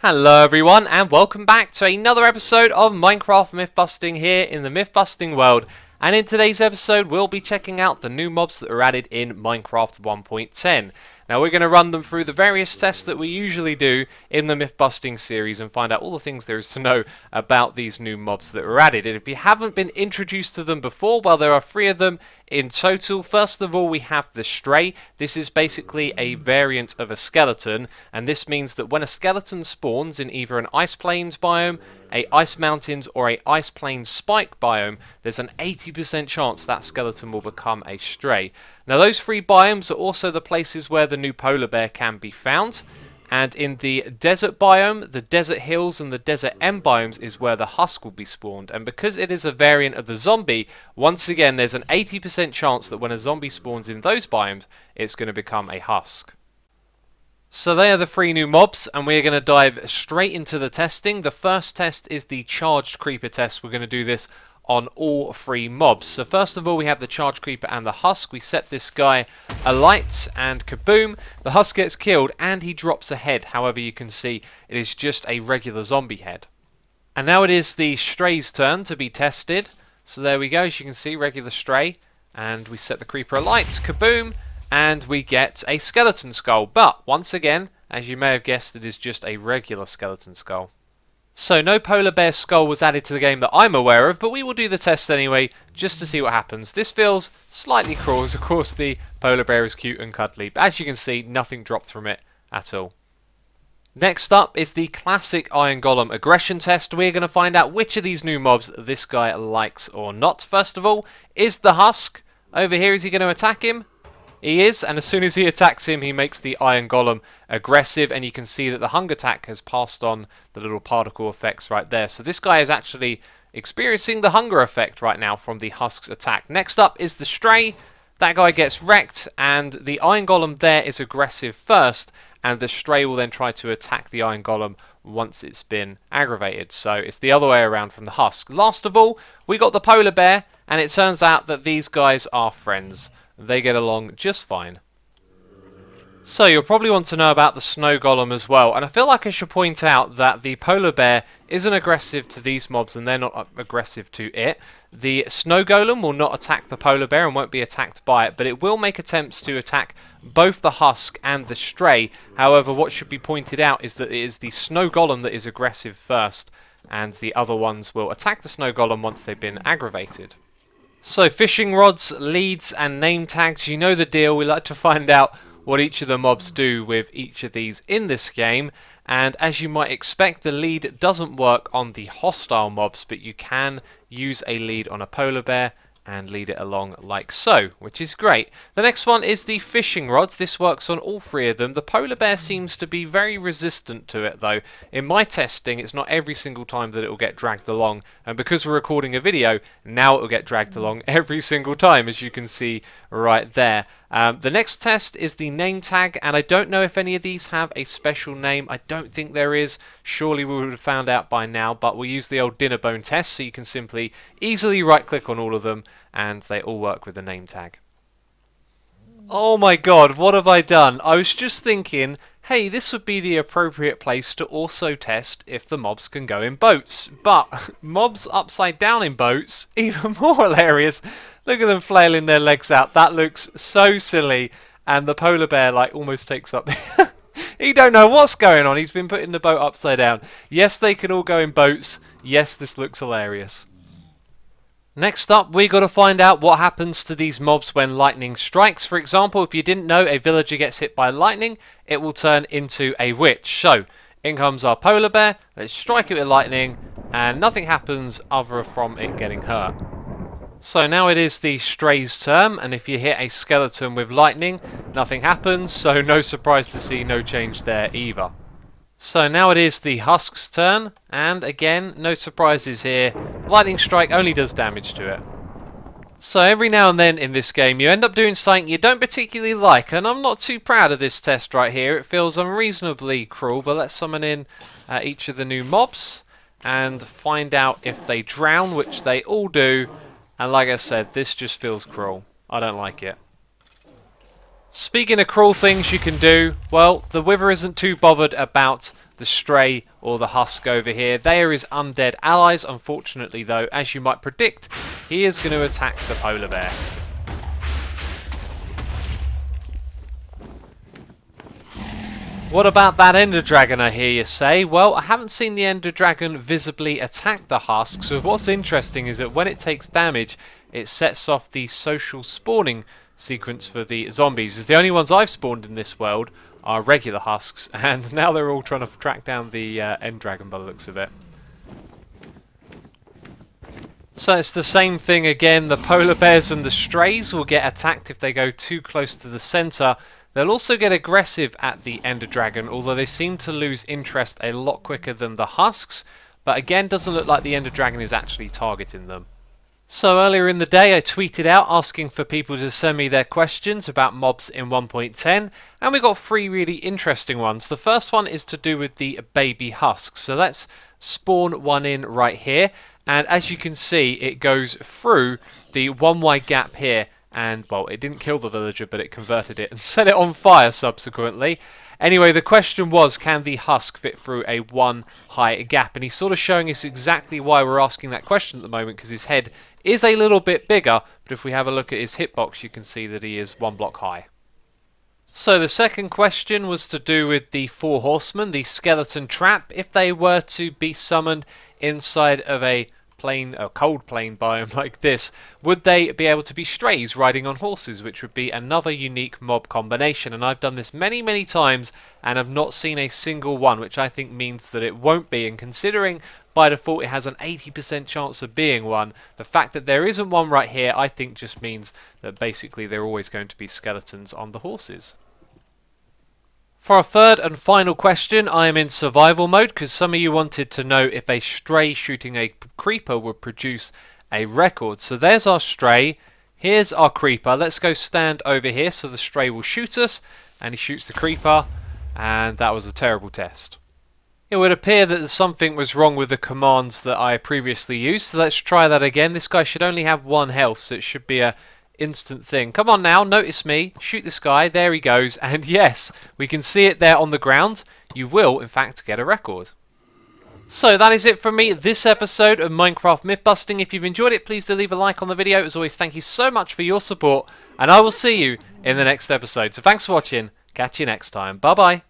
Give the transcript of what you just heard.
Hello everyone and welcome back to another episode of Minecraft Mythbusting here in the Mythbusting world. And in today's episode we'll be checking out the new mobs that are added in Minecraft 1.10. Now we're going to run them through the various tests that we usually do in the Mythbusting series and find out all the things there is to know about these new mobs that were added. And if you haven't been introduced to them before, well, there are 3 of them in total. First of all, we have the Stray. This is basically a variant of a skeleton, and this means that when a skeleton spawns in either an Ice Plains biome, a Ice Mountains, or a Ice Plains Spike biome, there's an 80% chance that skeleton will become a Stray. Now those 3 biomes are also the places where the new polar bear can be found, and in the desert biome, the desert hills and the desert end biomes is where the Husk will be spawned. And because it is a variant of the zombie, once again there's an 80% chance that when a zombie spawns in those biomes, it's going to become a Husk. So they are the 3 new mobs, and we're going to dive straight into the testing. The first test is the charged creeper test. We're going to do this on all 3 mobs. So first of all, we have the charged creeper and the Husk. We set this guy alight, and kaboom, the Husk gets killed and he drops a head. However, you can see it is just a regular zombie head. And now it is the Stray's turn to be tested. So there we go, as you can see, regular Stray, and we set the creeper alight, kaboom, and we get a skeleton skull. But once again, as you may have guessed, it is just a regular skeleton skull. So no polar bear skull was added to the game that I'm aware of, but we will do the test anyway, just to see what happens. This feels slightly cruel, as of course the polar bear is cute and cuddly, but as you can see, nothing dropped from it at all. Next up is the classic Iron Golem aggression test. We're going to find out which of these new mobs this guy likes or not. First of all, is the Husk over here, is he going to attack him? He is, and as soon as he attacks him, he makes the Iron Golem aggressive, and you can see that the hunger attack has passed on the little particle effects right there. So this guy is actually experiencing the hunger effect right now from the Husk's attack. Next up is the Stray. That guy gets wrecked, and the Iron Golem there is aggressive first, and the Stray will then try to attack the Iron Golem once it's been aggravated. So it's the other way around from the Husk. Last of all, we got the polar bear, and it turns out that these guys are friends. They get along just fine. So you'll probably want to know about the snow golem as well, and I feel like I should point out that the polar bear isn't aggressive to these mobs and they're not aggressive to it. The snow golem will not attack the polar bear and won't be attacked by it, but it will make attempts to attack both the Husk and the Stray. However, what should be pointed out is that it is the snow golem that is aggressive first, and the other ones will attack the snow golem once they've been aggravated. So fishing rods, leads and name tags, you know the deal. We like to find out what each of the mobs do with each of these in this game, and as you might expect, the lead doesn't work on the hostile mobs, but you can use a lead on a polar bear and lead it along like so, which is great. The next one is the fishing rods. This works on all 3 of them. The polar bear seems to be very resistant to it though. In my testing, it's not every single time that it will get dragged along, and because we're recording a video, now it will get dragged along every single time, as you can see right there. The next test is the name tag, and I don't know if any of these have a special name. I don't think there is. Surely we would have found out by now, but we'll use the old dinner bone test, so you can simply easily right click on all of them and they all work with the name tag. Oh my god, what have I done? I was just thinking, hey, this would be the appropriate place to also test if the mobs can go in boats. But mobs upside down in boats, even more hilarious. Look at them flailing their legs out. That looks so silly. And the polar bear like almost takes up... He don't know what's going on. He's been putting the boat upside down. Yes, they can all go in boats. Yes, this looks hilarious. Next up, we got to find out what happens to these mobs when lightning strikes. For example, if you didn't know, a villager gets hit by lightning, it will turn into a witch. So, in comes our polar bear, let's strike it with lightning, and nothing happens other from it getting hurt. So now it is the Stray's turn, and if you hit a skeleton with lightning, nothing happens, so no surprise to see no change there either. So now it is the Husk's turn, and again, no surprises here. Lightning strike only does damage to it. So every now and then in this game, you end up doing something you don't particularly like, and I'm not too proud of this test right here. It feels unreasonably cruel, but let's summon in each of the new mobs and find out if they drown, which they all do. And like I said, this just feels cruel. I don't like it. Speaking of cruel things you can do, well, the Wither isn't too bothered about the Stray or the Husk over here. They are his undead allies. Unfortunately, though, as you might predict, he is going to attack the polar bear. What about that Ender Dragon, I hear you say? Well, I haven't seen the Ender Dragon visibly attack the Husk, so what's interesting is that when it takes damage, it sets off the social spawning sequence for the zombies. As the only ones I've spawned in this world are regular Husks, and now they're all trying to track down the End Dragon by the looks of it. So it's the same thing again. The polar bears and the strays will get attacked if they go too close to the centre. They'll also get aggressive at the Ender Dragon, although they seem to lose interest a lot quicker than the Husks. But again, doesn't look like the Ender Dragon is actually targeting them. So earlier in the day I tweeted out asking for people to send me their questions about mobs in 1.10, and we got 3 really interesting ones. The first one is to do with the baby Husks. So let's spawn one in right here, and as you can see it goes through the 1 wide gap here. And, well, it didn't kill the villager, but it converted it and set it on fire subsequently. Anyway, the question was, can the Husk fit through a 1 high gap? And he's sort of showing us exactly why we're asking that question at the moment, because his head is a little bit bigger, but if we have a look at his hitbox, you can see that he is 1 block high. So the second question was to do with the 4 horsemen, the skeleton trap. If they were to be summoned inside of a cold plain biome like this, would they be able to be strays riding on horses, which would be another unique mob combination? And I've done this many times and have not seen a single one, which I think means that it won't be. And considering by default it has an 80% chance of being one, the fact that there isn't one right here I think just means that basically they're always going to be skeletons on the horses. For our third and final question, I am in survival mode because some of you wanted to know if a stray shooting a creeper would produce a record. So there's our stray, here's our creeper. Let's go stand over here so the stray will shoot us, and he shoots the creeper, and that was a terrible test. It would appear that something was wrong with the commands that I previously used, so let's try that again. This guy should only have 1 health, so it should be a instant thing. Come on now, notice me, shoot this guy, there he goes, and yes, we can see it there on the ground. You will, in fact, get a record. So that is it from me, this episode of Minecraft Mythbusting. If you've enjoyed it, please do leave a like on the video. As always, thank you so much for your support, and I will see you in the next episode. So thanks for watching, catch you next time, bye bye.